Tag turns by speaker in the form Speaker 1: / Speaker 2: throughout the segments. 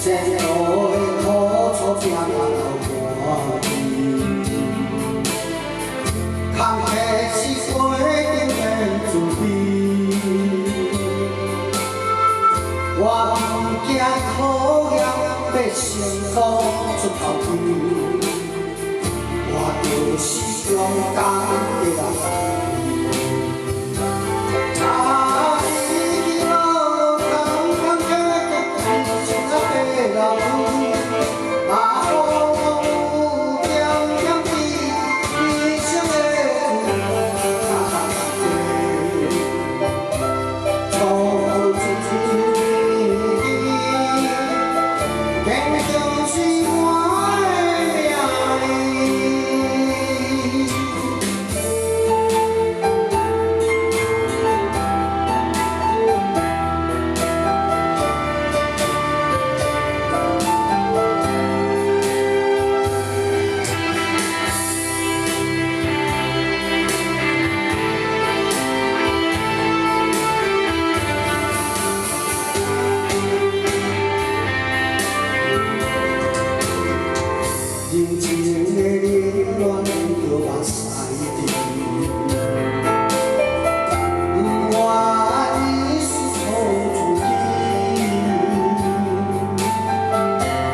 Speaker 1: 前路的苦楚拼到我坎坷是过定的准备，我不惊考验要成功出头天，我就是勇敢的人。 人情的冷暖着目屎滴，不愿意是错自己，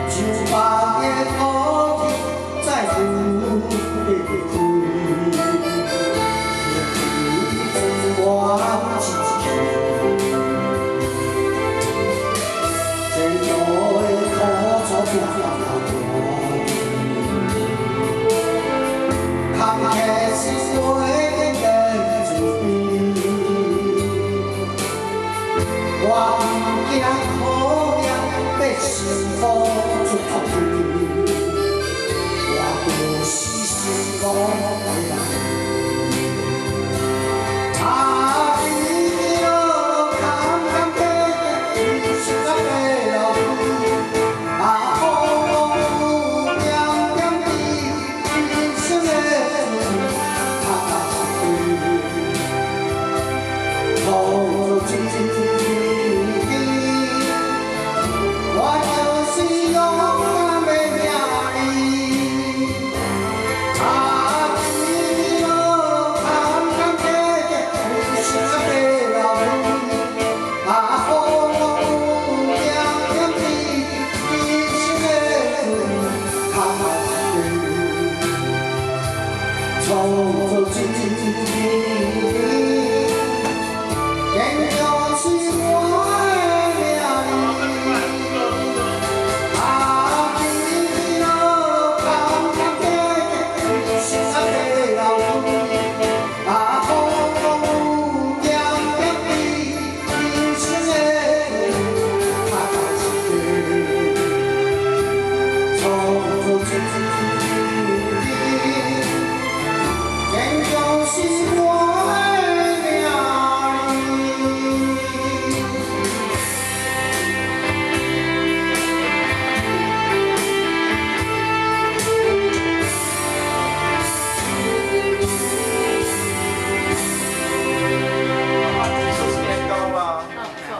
Speaker 1: 就把的土地再不离开，也我自己。前路的苦楚拼到坎坷是过定的准备，我不惊考验要成功出头天，我就是成功的人。 走自己。走自己。